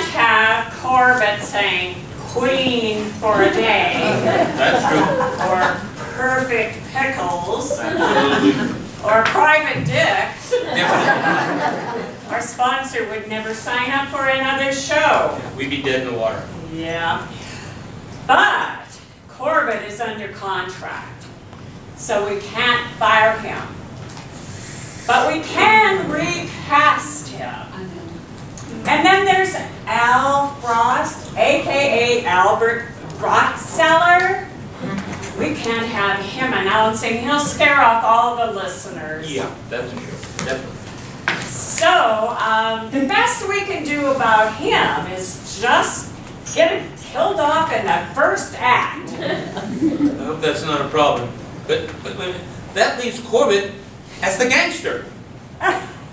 have Corbett saying queen for a day. That's true. Or perfect pickles. Absolutely. Or private dick. Definitely. Our sponsor would never sign up for another show. We'd be dead in the water. Yeah. But Corbett is under contract, so we can't fire him. But we can recast him. And then there's Al Frost, a.k.a. Albert Rockseller. We can't have him announcing. He'll scare off all the listeners. Yeah, that's true. Definitely. So, the best we can do about him is just get him killed off in the first act. I hope that's not a problem. But that leaves Corbett as the gangster.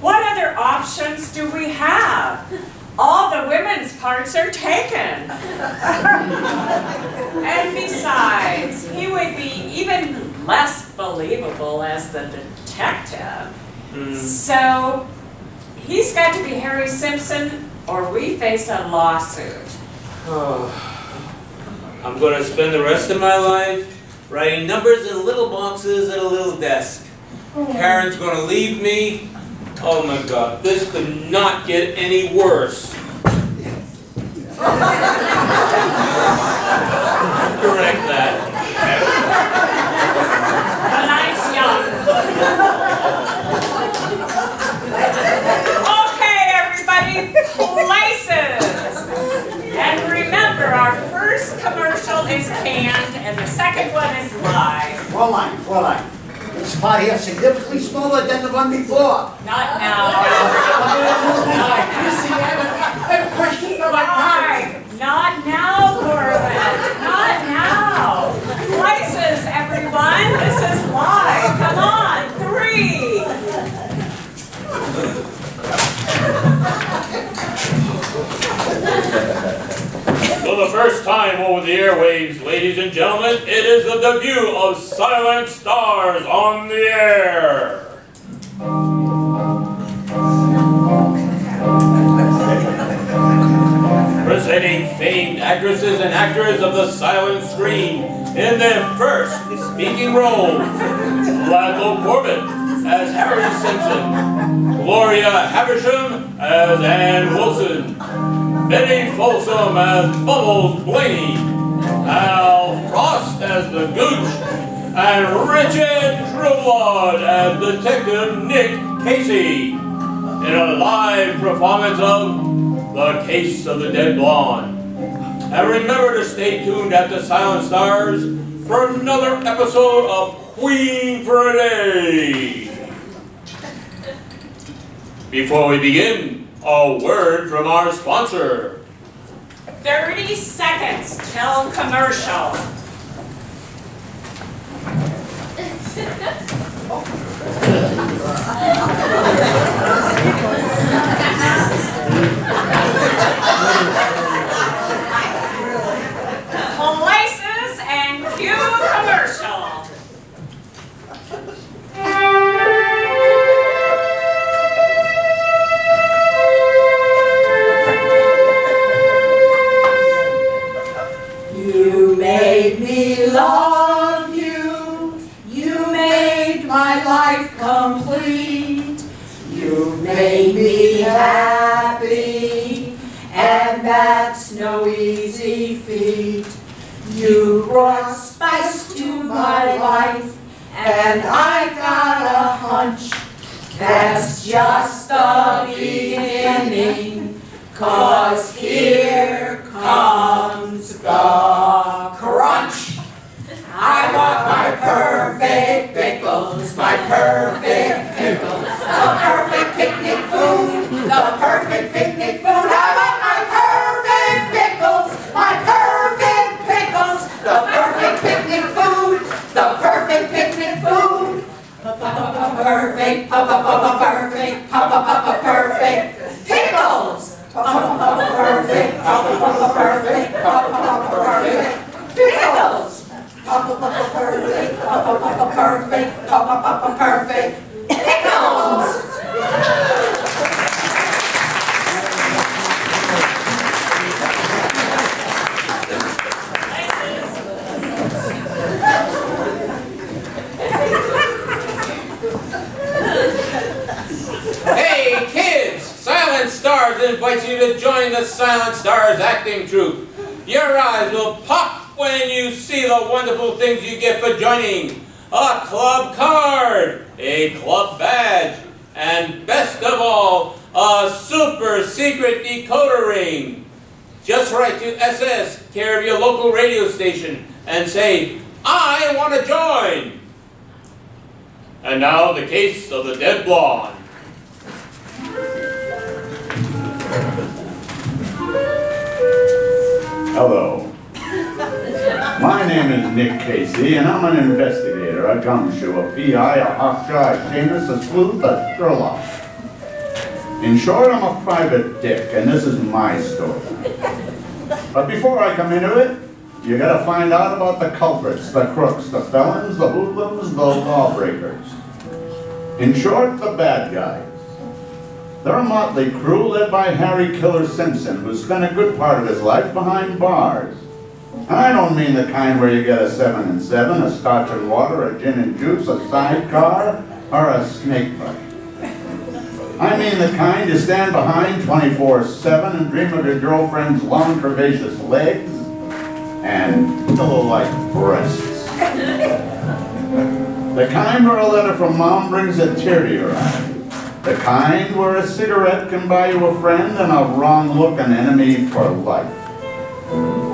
What other options do we have? All the women's parts are taken. And besides, he would be even less believable as the detective. So, he's got to be Harry Simpson or we face a lawsuit. Oh, I'm going to spend the rest of my life writing numbers in little boxes at a little desk. Karen's going to leave me. Oh my God, this could not get any worse. Correct that. A nice young. Okay, everybody, places. And remember, our first commercial is canned, and the second one is live. Fräulein. This party is significantly smaller than the one before. Not now. You see, I have a question for my party. Not now, Corbett. Not now. Places, everyone. This is live. Come on. 3. For the first time over the airwaves, ladies and gentlemen, it is the debut of Silent Stars on the air. Presenting famed actresses and actors of the silent screen in their first speaking roles. Lando Corbett as Harry Simpson, Gloria Havisham as Ann Wilson, Betty Folsom as Bubbles Blaney, Al Frost as the Gooch, and Richard Trueblood as Detective Nick Casey in a live performance of The Case of the Dead Blonde. And remember to stay tuned at the Silent Stars for another episode of Queen for a Day. Before we begin, a word from our sponsor. 30 seconds till commercial. Places and cue commercial. You made me love you. You made my life complete. You made me happy, and that's no easy feat. You brought spice to my life, and I got a hunch that's just the beginning, 'cause here comes the crunch. I want my perfect pickles, my perfect pickles, the perfect picnic food, the perfect picnic food. I want my perfect pickles, my perfect pickles, the perfect picnic food, the perfect picnic food. Perfect, perfect, perfect pickles. Perfect, perfect, perfect pickles. Perfect, perfect pickles. join the Silent Stars acting troupe. Your eyes will pop when you see the wonderful things you get for joining. A club card, a club badge, and best of all, a super secret decoder ring. Just write to SS, care of your local radio station, and say, I want to join. And now the case of the dead blonde. Hello. My name is Nick Casey, and I'm an investigator, a gumshoe, a PI, a hawkeye, a shamus, a sleuth, a Sherlock. In short, I'm a private dick, and this is my story. But before I come into it, you gotta find out about the culprits, the crooks, the felons, the hoodlums, the lawbreakers. In short, the bad guys. They're a motley crew led by Harry Killer Simpson, who spent a good part of his life behind bars. And I don't mean the kind where you get a 7 and 7, a scotch and water, a gin and juice, a sidecar, or a snake bite. I mean the kind you stand behind 24/7 and dream of your girlfriend's long, curvaceous legs and pillow-like breasts. The kind where a letter from mom brings a tear to your eye. The kind where a cigarette can buy you a friend and a wrong-look an enemy for life.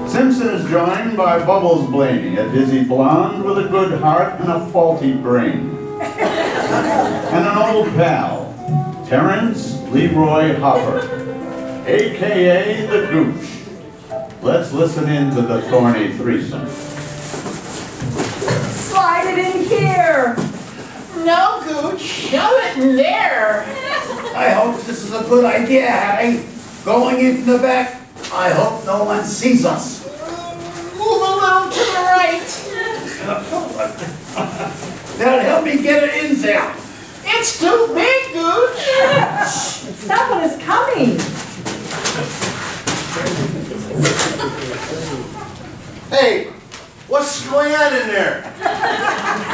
Simpson is joined by Bubbles Blaney, a dizzy blonde with a good heart and a faulty brain. And an old pal, Terrence Leroy Hopper, a.k.a. the Gooch. Let's listen in to the thorny threesome. Slide it in here. No, Gooch, shove it in there. I hope this is a good idea, Harry. Going in from the back, I hope no one sees us. Move a little to the right. That'll help me get it in there. It's too big, Gooch. Someone is coming. Hey, what's going on in there?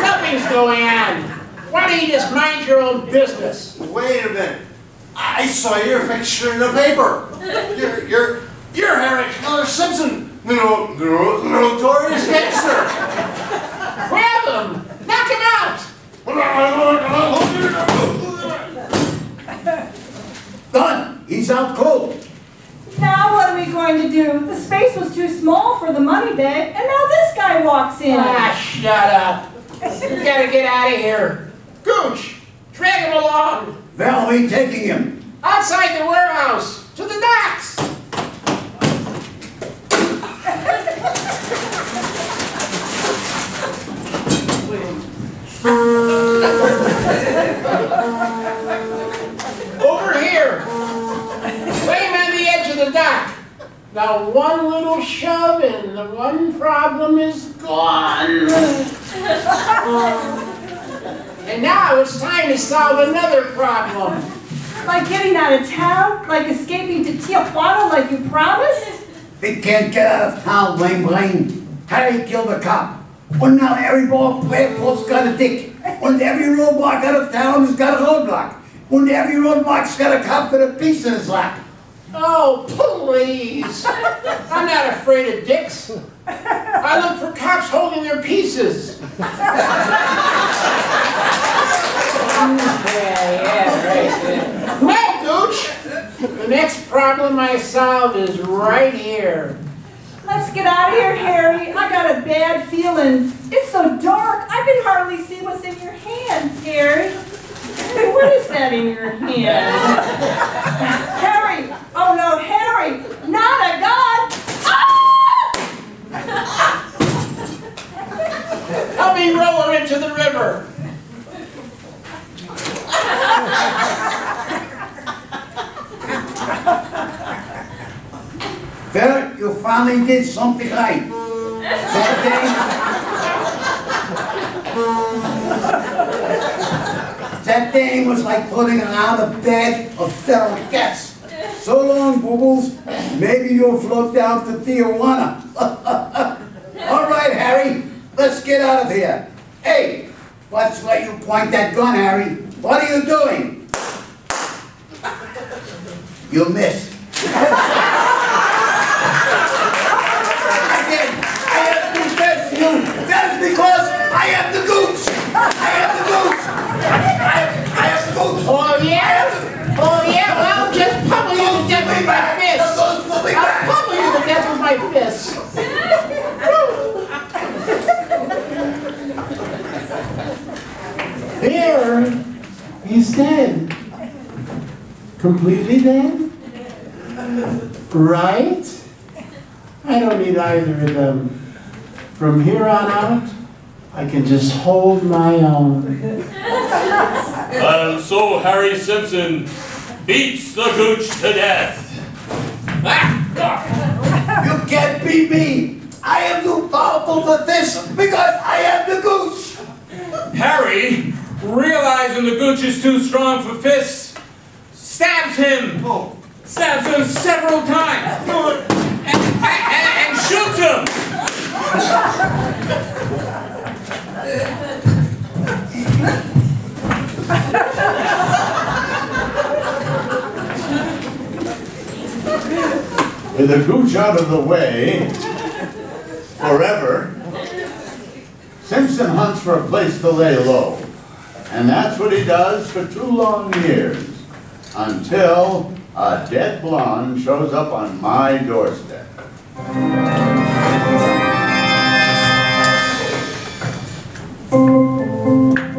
Nothing's going on. Why don't you just mind your own business? Wait a minute. I saw your picture in the paper. You're Harry Killer Simpson, the notorious gangster. Grab him! Knock him out! Done. He's out cold. Now what are we going to do? The space was too small for the money bag, and now this guy walks in. Ah, shut up. We gotta get out of here. Gooch, drag him along. Where are we taking him? Outside the warehouse, to the docks. Over here. Lay him on the edge of the dock. Now one little shove and the one problem is gone. And now it's time to solve another problem. Like getting out of town? Like escaping to Tijuana like you promised? We can't get out of town, Brain. Harry killed a cop. And now every ball player post got a dick. And every roadblock out of town has got a roadblock. And every roadblock's got a cop with a piece in his lap. Oh, please. I'm not afraid of dicks. I look for cops holding their pieces. Yeah, right. Well, Gooch, the next problem I solve is right here. Let's get out of here, Harry. I got a bad feeling. It's so dark, I can hardly see what's in your hand, Harry. What is that in your hand? Harry! Oh no, Harry! Not a gun! Ah! Help me roll her into the river. Well, you finally did something right. That thing was like putting around a bed of feral cats. So long, boo-boos. Maybe you'll float down to Tijuana. All right, Harry. Let's get out of here. Hey, let's let you point that gun, Harry. What are you doing? You missed. my fist. There, he's dead. Completely dead? Right? I don't need either of them. From here on out, I can just hold my own. And so Harry Simpson beats the gooch to death. You can't beat me. I am too powerful for this because I am the goose. Harry, realizing the gooch is too strong for fists, stabs him. Stabs him several times. And shoots him. With the gooch out of the way, forever, Simpson hunts for a place to lay low. And that's what he does for 2 long years, until a dead blonde shows up on my doorstep.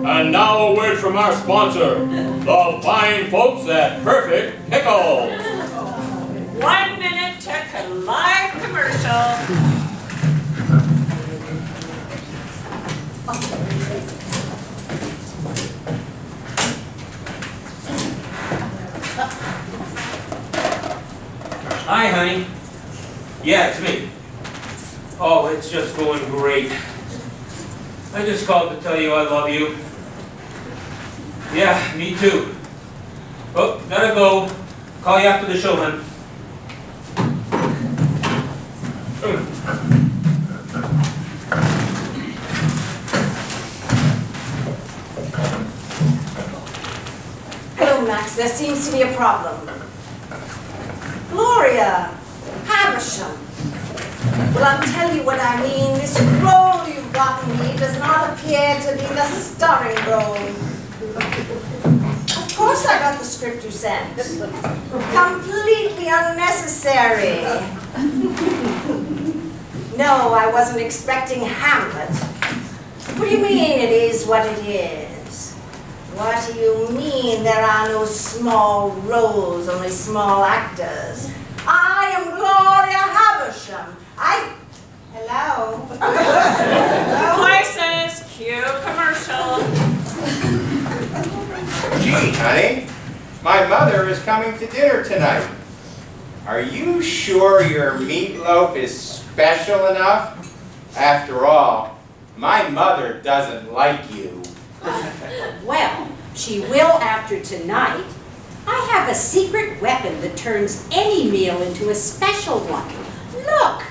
And now a word from our sponsor, the fine folks at Perfect Pickles. 1 minute to live commercial. Hi, honey. Yeah, it's me. Oh, it's just going great. I just called to tell you I love you. Yeah, me too. Oh, gotta go. Call you after the show, hon. Hello, Max. There seems to be a problem. Gloria, Havisham. Well, I'll tell you what I mean. This role you've gotten me does not appear to be the starring role. Of course I got the script you sent. Completely unnecessary. No, I wasn't expecting Hamlet. What do you mean it is what it is? What do you mean there are no small roles, only small actors? I am Gloria Havisham. Hello? Places, cue commercial. Gee, honey, my mother is coming to dinner tonight. Are you sure your meatloaf is special enough? After all, my mother doesn't like you. Well, she will after tonight. I have a secret weapon that turns any meal into a special one. Look!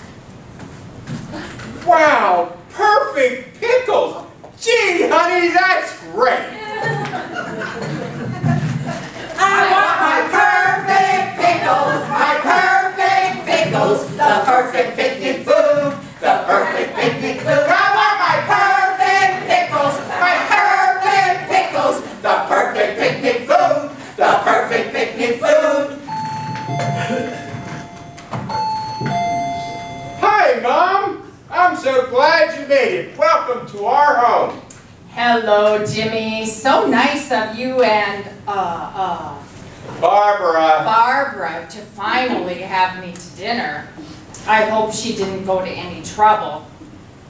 Wow, perfect pickles! Gee, honey, that's great! I want my perfect pickles, the perfect picnic food, the perfect picnic food. I want my perfect pickles, The perfect picnic food, the perfect picnic food. Hi, Mom! I'm so glad you made it. Welcome to our home. Hello, Jimmy. So nice of you and, Barbara to finally have me to dinner. I hope she didn't go to any trouble.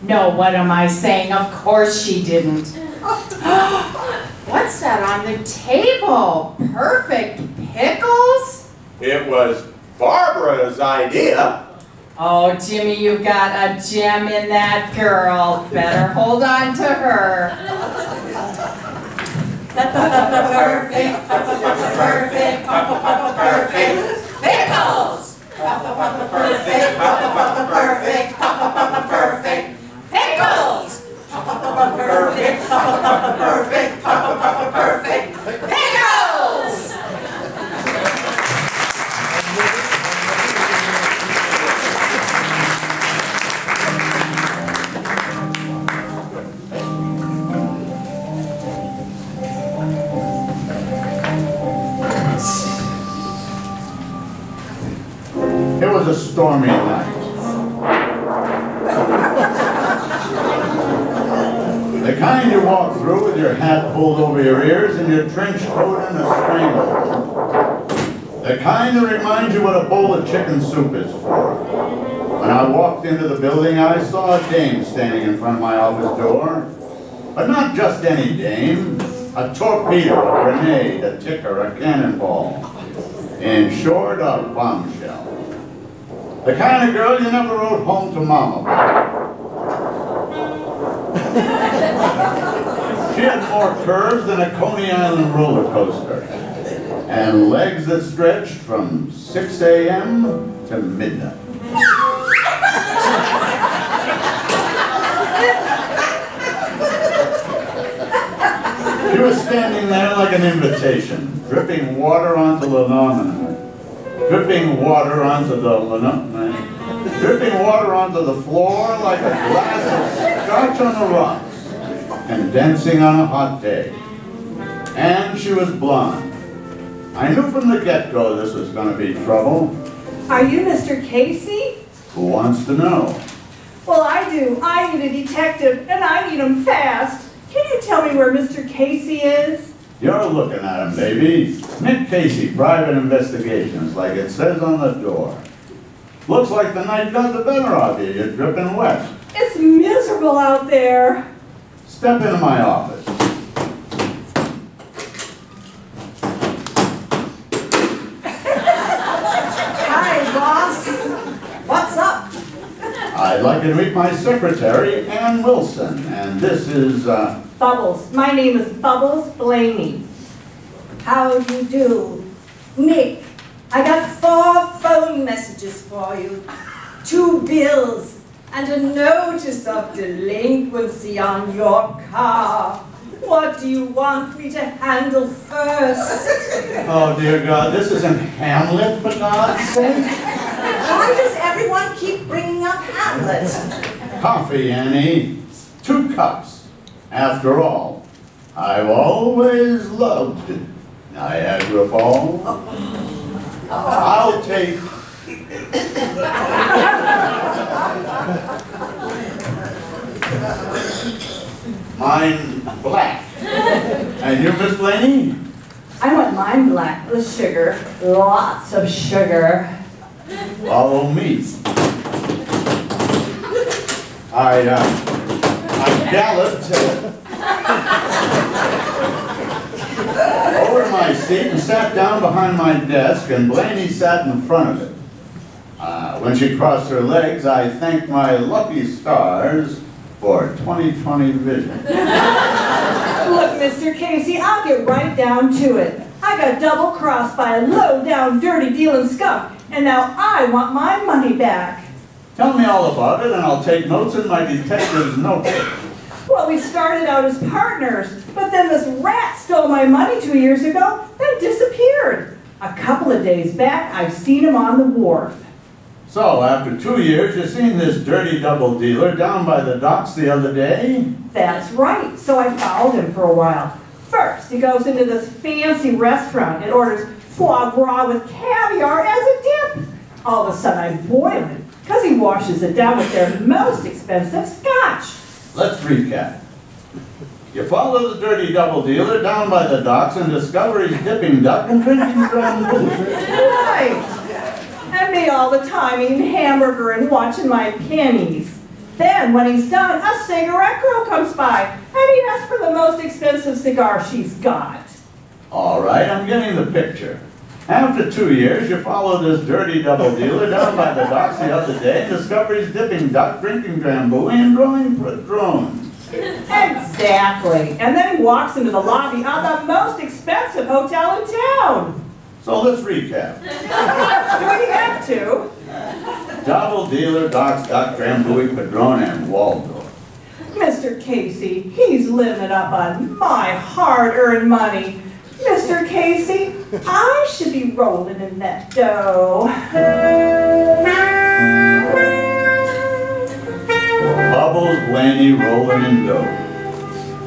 No, what am I saying? Of course she didn't. What's that on the table? Perfect pickles? It was Barbara's idea. Oh, Jimmy, you got a gem in that girl. Better hold on to her. Perfect pickles. Perfect pickles. Perfect pickles. It was a stormy night. The kind you walk through with your hat pulled over your ears and your trench coat in a stranglehold. The kind that reminds you what a bowl of chicken soup is for. When I walked into the building, I saw a dame standing in front of my office door. But not just any dame. A torpedo, a grenade, a ticker, a cannonball. In short, a bombshell. The kind of girl you never wrote home to mama about. She had more curves than a Coney Island roller coaster. And legs that stretched from 6 a.m. to midnight. She was standing there like an invitation, dripping water onto linoleum, dripping water onto the floor like a glass of scotch on the rocks, and dancing on a hot day. And she was blonde. I knew from the get-go this was going to be trouble. Are you Mr. Casey? Who wants to know? Well, I do. I need a detective, and I need him fast. Can you tell me where Mr. Casey is? You're looking at him, baby. Nick Casey, Private Investigations, like it says on the door. Looks like the night got the better of you. You're dripping wet. It's miserable out there. Step into my office. Hi, boss. What's up? I'd like you to meet my secretary, Ann Wilson, and this is, Bubbles. My name is Bubbles Blaney. How do you do? Nick, I got 4 phone messages for you, 2 bills, and a notice of delinquency on your car. What do you want me to handle first? oh dear God, this isn't Hamlet, for God's sake. Why does everyone keep bringing up Hamlet? Coffee, Annie. 2 cups. After all, I've always loved Niagara Falls. I'll take... mine black. And you, Miss Blaney? I want mine black with sugar. Lots of sugar. Follow me. I galloped over to my seat and sat down behind my desk, and Blaney sat in front of it. When she crossed her legs, I thanked my lucky stars for 20/20 vision. Look, Mr. Casey, I'll get right down to it. I got double-crossed by a low-down, dirty-dealing skunk, and now I want my money back. Tell me all about it, and I'll take notes in my detective's notebook. Well, we started out as partners, but then this rat stole my money 2 years ago, then disappeared. A couple of days back, I've seen him on the wharf. So, after 2 years, you seen this dirty double dealer down by the docks the other day? That's right, so I followed him for a while. First, he goes into this fancy restaurant and orders foie gras with caviar as a dip. All of a sudden, I boil it, because he washes it down with their most expensive scotch. Let's recap. You follow the dirty double dealer down by the docks and discover he's dipping duck and drinking bamboo. Right. And me all the time eating hamburger and watching my pennies. Then, when he's done, a cigarette girl comes by, and he asks for the most expensive cigar she's got. All right, I'm getting the picture. After 2 years, you follow this dirty double dealer down by the docks the other day and discover he's dipping duck, drinking drambuie, and growing drones. Exactly. And then he walks into the lobby of the most expensive hotel in town. So let's recap. Do we have to? Double dealer, docks, duck, drambuie, padrone, and Waldorf. Mr. Casey, he's living it up on my hard-earned money. Mr. Casey, I should be rolling in that dough. Bubbles, Blaney, rolling in dough.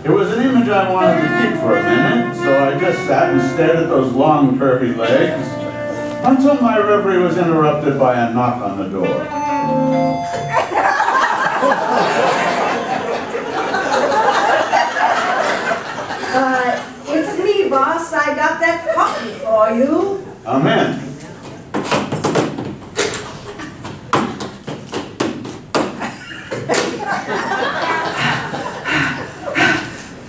It was an image I wanted to keep for a minute, so I just sat and stared at those long, curvy legs until my reverie was interrupted by a knock on the door. I got that coffee for you. Amen.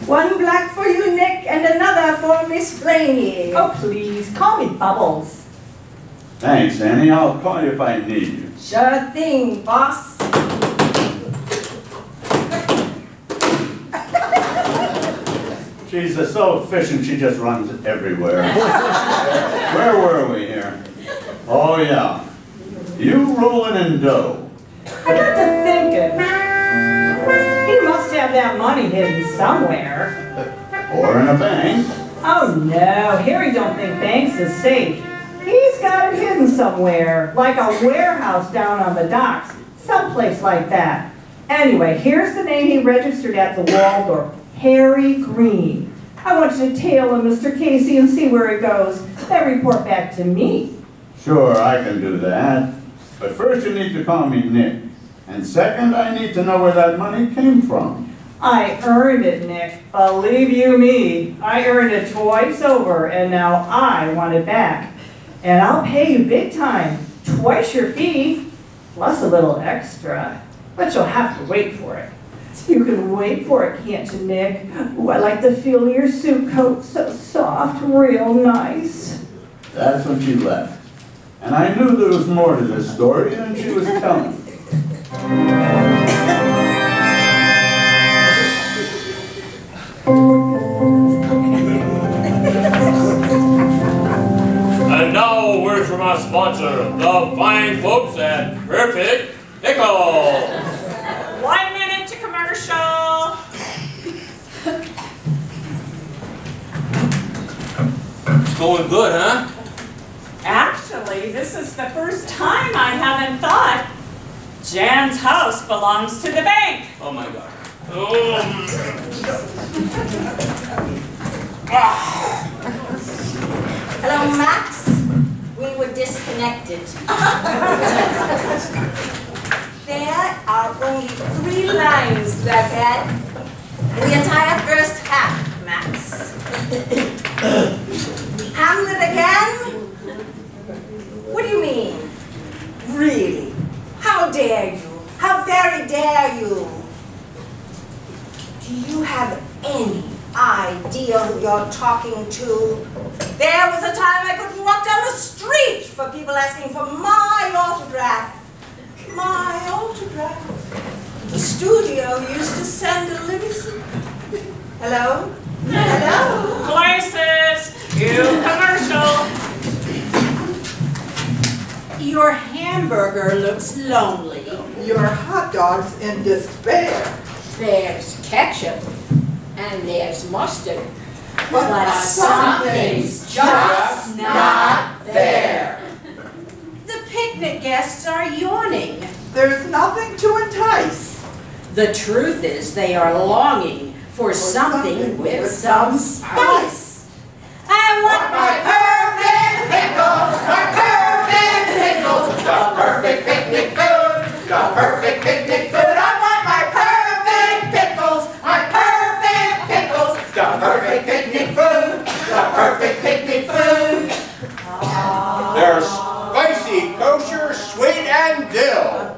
One black for you, Nick, and another for Miss Blaney. Oh, please, call me Bubbles. Thanks, Annie. I'll call you if I need you. Sure thing, boss. She's so efficient, she just runs everywhere. Where were we here? Oh, yeah. You rolling in dough. I got to thinking. He must have that money hidden somewhere. Or in a bank. Oh no, Harry don't think banks is safe. He's got it hidden somewhere, like a warehouse down on the docks, someplace like that. Anyway, here's the name he registered at the Waldorf, Harry Green. I want you to tail him, Mr. Casey, and see where it goes. Then report back to me. Sure, I can do that. But first you need to call me Nick. And second, I need to know where that money came from. I earned it, Nick. Believe you me, I earned it twice over, and now I want it back. And I'll pay you big time, twice your fee, plus a little extra. But you'll have to wait for it. You can wait for it, can't you, Nick? Ooh, I like the feel of your suit coat, so soft, real nice. That's when she left. And I knew there was more to this story than she was telling. And now, a word from our sponsor, the fine folks at Perfect Pickles. 1 minute to commercial. It's going good, huh? Actually, this is the first time I haven't thought Jan's house belongs to the bank. Oh my God. Oh. Hello, Max. We were disconnected. There are only 3 lines left at the entire first half, Max. Hamlet again? What do you mean? Really? How dare you? How very dare you? Do you have any idea who you're talking to? There was a time I couldn't walk down the street for people asking for my autograph. My autograph. The studio used to send a limousine. Hello? Hello? Places, cue commercial. Your hamburger looks lonely. Your hot dog's in despair. There's ketchup and there's mustard. But something's just not there. The picnic guests are yawning. There's nothing to entice. The truth is they are longing for something with some spice. I want my perfect pickles, my perfect pickles, The perfect picnic food, the perfect picnic food. I want my perfect pickles, my perfect pickles, The perfect picnic food, the perfect picnic food. They're spicy, kosher, sweet, and dill.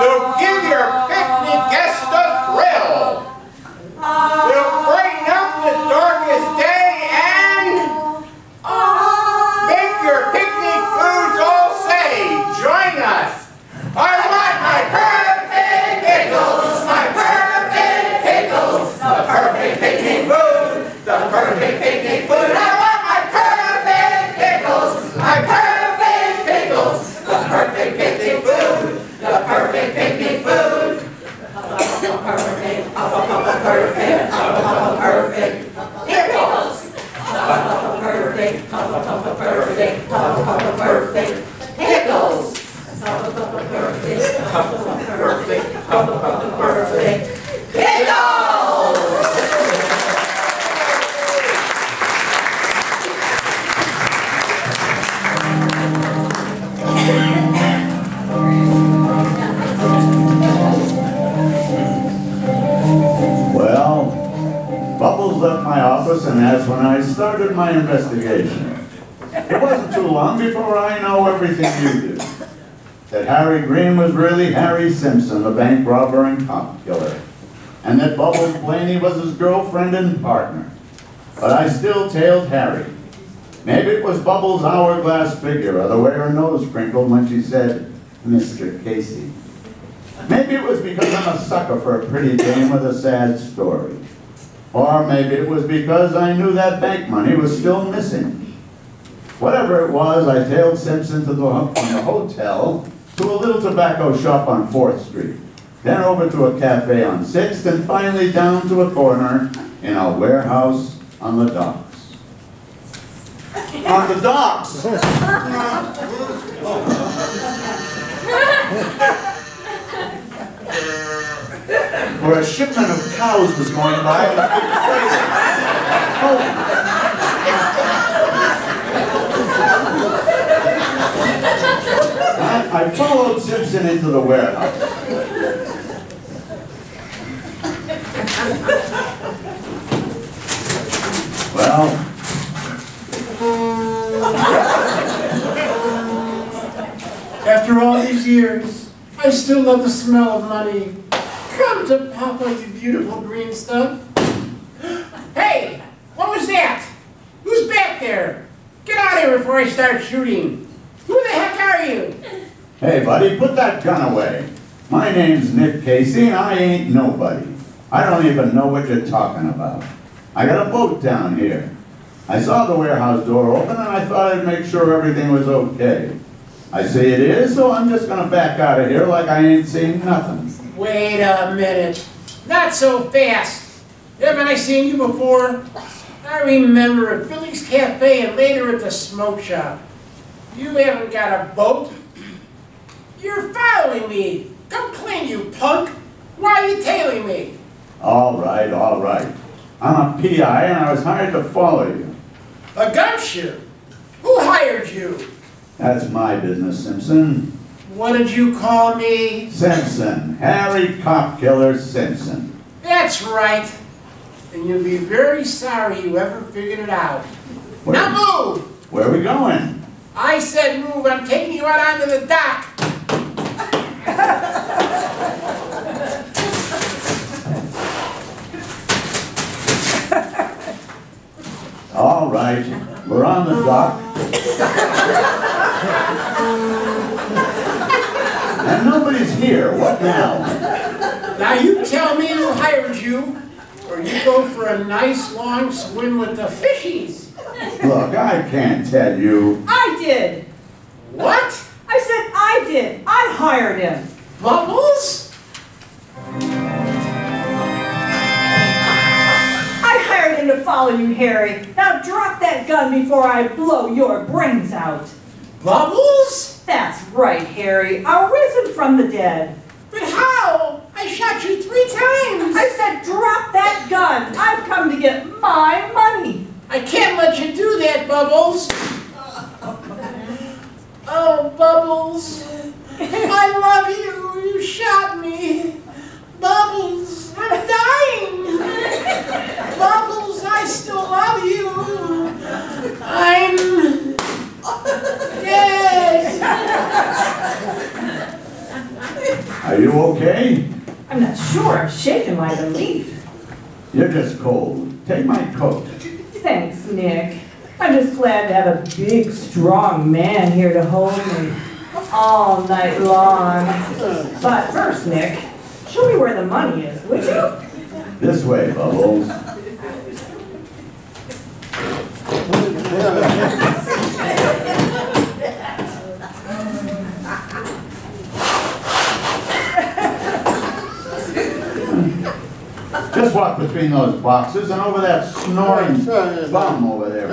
They'll give your picnic guest a thrill. They'll brighten up the darkest day and make your picnic foods all say, join us. I want my perfect pickles, my perfect pickles, the perfect picnic food, the perfect picnic food. I want my perfect pickles, my perfect pickles, the perfect picnic food, the perfect picnic food. Perfect pickles. Perfect pickles. Perfect pickles. Well, Bubbles left my office house, and that's when I started my investigation. It wasn't too long before I know everything you do. That Harry Green was really Harry Simpson, the bank robber and cop killer. And that Bubbles Blaney was his girlfriend and partner. But I still tailed Harry. Maybe it was Bubbles' hourglass figure or the way her nose crinkled when she said, Mr. Casey. Maybe it was because I'm a sucker for a pretty dame with a sad story. Or maybe it was because I knew that bank money was still missing. Whatever it was, I tailed Simpson from the hotel to a little tobacco shop on 4th Street, then over to a cafe on 6th, and finally down to a corner in a warehouse on the docks. On the docks! Where a shipment of cows was going by in a big freighter. I followed Simpson into the warehouse. Well, After all these years, I still love the smell of money. Come to Papa, you beautiful green stuff. Hey, what was that? Who's back there? Get out of here before I start shooting. Who the heck are you? hey buddy, put that gun away. My name's Nick Casey and I ain't nobody. I don't even know what you're talking about. I got a boat down here. I saw the warehouse door open and I thought I'd make sure everything was okay. I say it is, so I'm just gonna back out of here like I ain't seen nothing. Wait a minute. Not so fast. Haven't I seen you before? I remember at Billy's Cafe and later at the smoke shop. You haven't got a boat. You're following me. Come clean, you punk. Why are you tailing me? All right, all right. I'm a PI and I was hired to follow you. A gumshoe? Who hired you? That's my business, Simpson. What did you call me? Simpson. Harry Cop Killer Simpson. That's right. And you'll be very sorry you ever figured it out. Now move! Where are we going? I said move. I'm taking you out onto the dock. All right, we're on the dock. And nobody's here. What now? Now you tell me who hired you, or you go for a nice long swim with the fishies. Look, I can't tell you. I did. What? I said I did. I hired him. Bubbles? I hired him to follow you, Harry. Now drop that gun before I blow your brains out. Bubbles? That's right, Harry. Arisen from the dead. But how? I shot you 3 times. I said drop that gun. I've come to get my money. I can't let you do that, Bubbles. Oh, Bubbles. I love you. You shot me. Bubbles, I'm dying. Bubbles, I still love you. I'm dead. Are you okay? I'm not sure. I'm shaken like a leaf. You're just cold. Take my coat. Thanks, Nick. I'm just glad to have a big, strong man here to hold me all night long. But first, Nick, show me where the money is, would you? This way, Bubbles. Just walk between those boxes and over that snoring bum over there.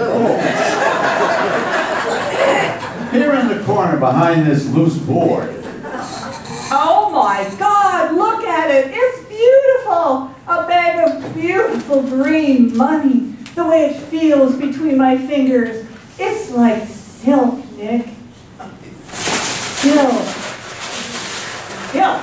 Here in the corner behind this loose board. Oh my God, look at it. It's beautiful. A bag of beautiful green money. The way it feels between my fingers. It's like silk, Nick. Silk. Silk.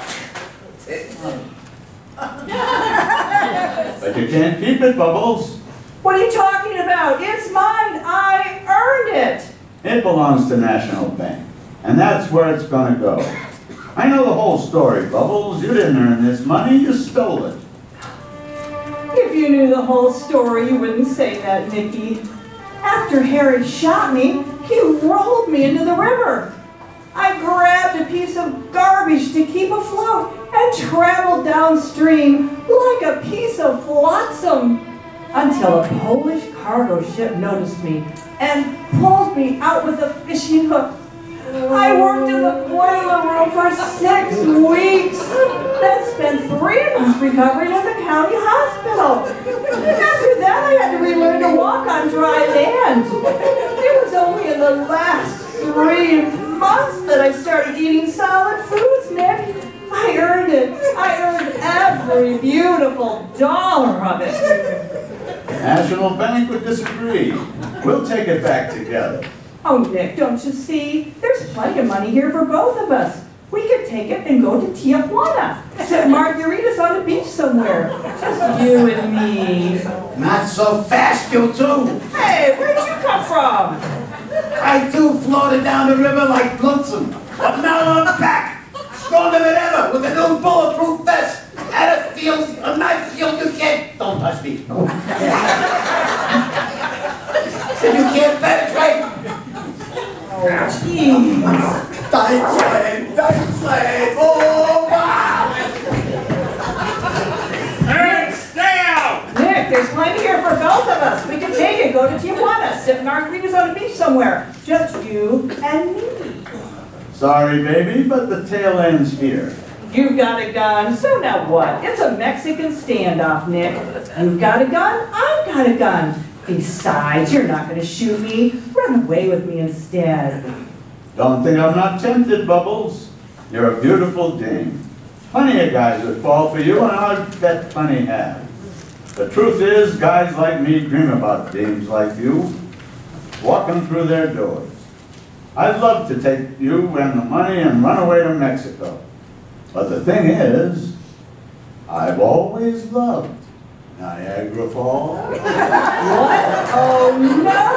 But you can't keep it, Bubbles. What are you talking about? It's mine. I earned it. It belongs to National Bank, and that's where it's gonna go. I know the whole story, Bubbles. You didn't earn this money, you stole it. If you knew the whole story, you wouldn't say that, Nicky. After Harry shot me, he rolled me into the river. I grabbed a piece of garbage to keep afloat and traveled downstream like a piece of flotsam until a Polish cargo ship noticed me and pulled me out with a fishing hook. I worked in the boiler room for 6 weeks, then spent 3 months recovering at the county hospital. After that, I had to relearn to walk on dry land. It was only in the last 3 months that I started eating solid foods, Nick. I earned it. I earned every beautiful dollar of it. National Bank would disagree. We'll take it back together. Oh, Nick, don't you see? There's plenty of money here for both of us. We could take it and go to Tijuana. Sit margaritas on the beach somewhere. Just you and me. Not so fast, you two. Hey, where'd you come from? I too floated down the river like Flotsam. But now I'm back, stronger than ever, with a new bulletproof vest and a knife shield you can't. Don't touch me. And you can't penetrate. Oh, jeez. Deutschland, oh, wow. Eric, stay out! Nick, there's plenty here for both of us. We can take it, go to Tijuana, sit margaritas on the beach somewhere. Just you and me. Sorry, baby, but the tail end's here. You've got a gun, so now what? It's a Mexican standoff, Nick. You've got a gun, I've got a gun. Besides, you're not going to shoot me. Run away with me instead. Don't think I'm not tempted, Bubbles. You're a beautiful dame. Plenty of guys would fall for you, and I bet plenty have. The truth is, guys like me dream about dames like you, walking through their doors. I'd love to take you and the money and run away to Mexico. But the thing is, I've always loved Niagara Falls. What? Oh, no!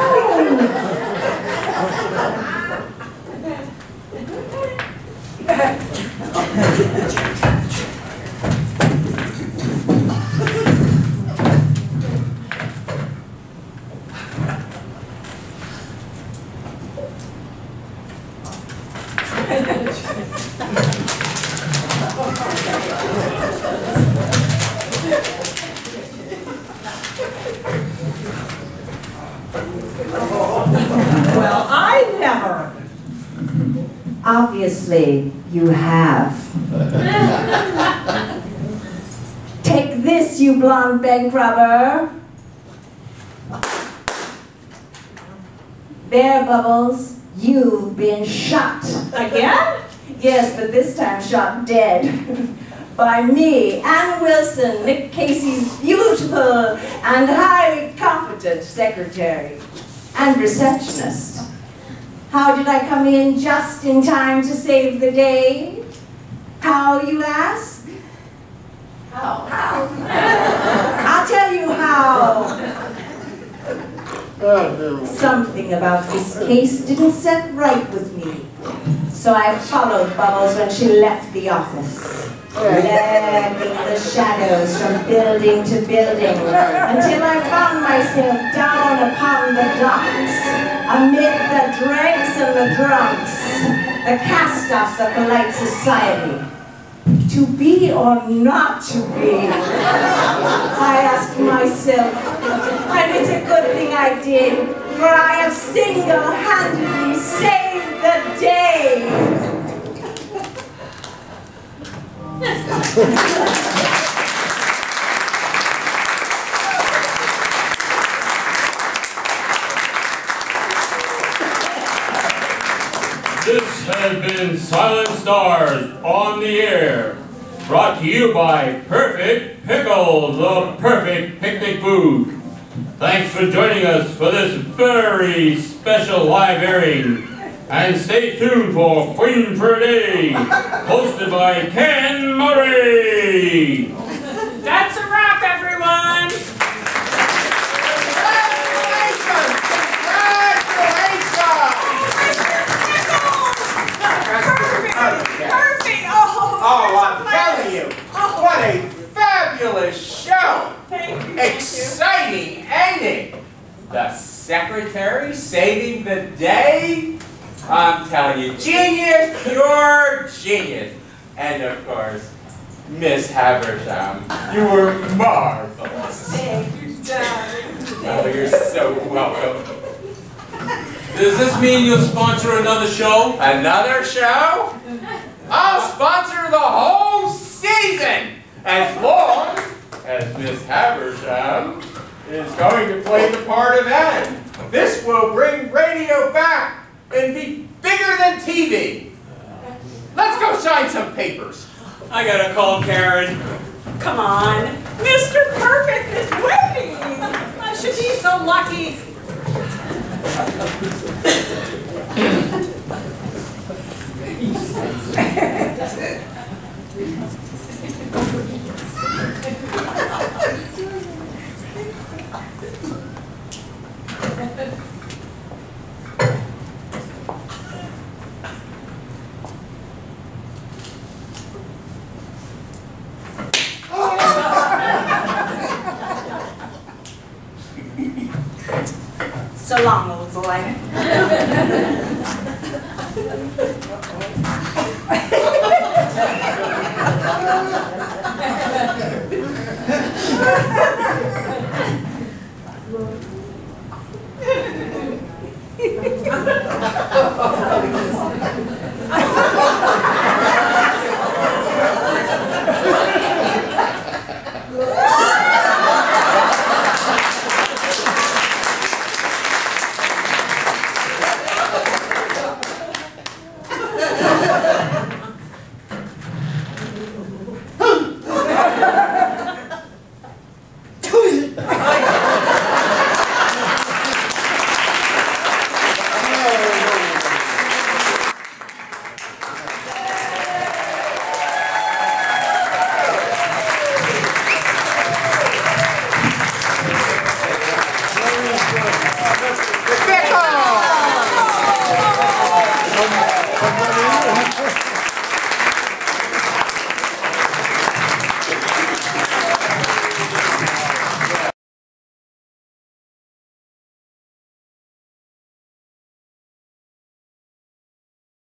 Well, I never. Obviously, you have. Take this, you blonde bank robber. There, Bubbles, you've been shot. Again? Yes, but this time shot dead. By me, Ann Wilson, Nick Casey's beautiful and highly competent secretary and receptionist. How did I come in just in time to save the day? How, you ask? How? I'll tell you how. Something about this case didn't set right with me. So I followed Bubbles when she left the office, dragging the shadows from building to building until I found myself down upon the docks, amid the dregs and the drunks, the cast-offs of polite society. To be or not to be, I asked myself, and it's a good thing I did, for I have single-handedly saved the day. This has been Silent Stars on the Air, brought to you by Perfect Pickles, the perfect picnic food. Thanks for joining us for this very special live airing. And stay tuned for Queen for a Day, hosted by Ken Murray. That's a wrap, everyone. secretary saving the day? I'm telling you, genius, pure genius. And of course, Miss Habersham, you were marvelous. Thank you, darling. Oh, you're so welcome. Does this mean you'll sponsor another show? Another show? I'll sponsor the whole season, as long as Miss Habersham is going to play the part of Anne. This will bring radio back and be bigger than TV. Let's go sign some papers. I gotta call Karen. Come on, Mr. Perfect is waiting. I should be so lucky. So long, old boy.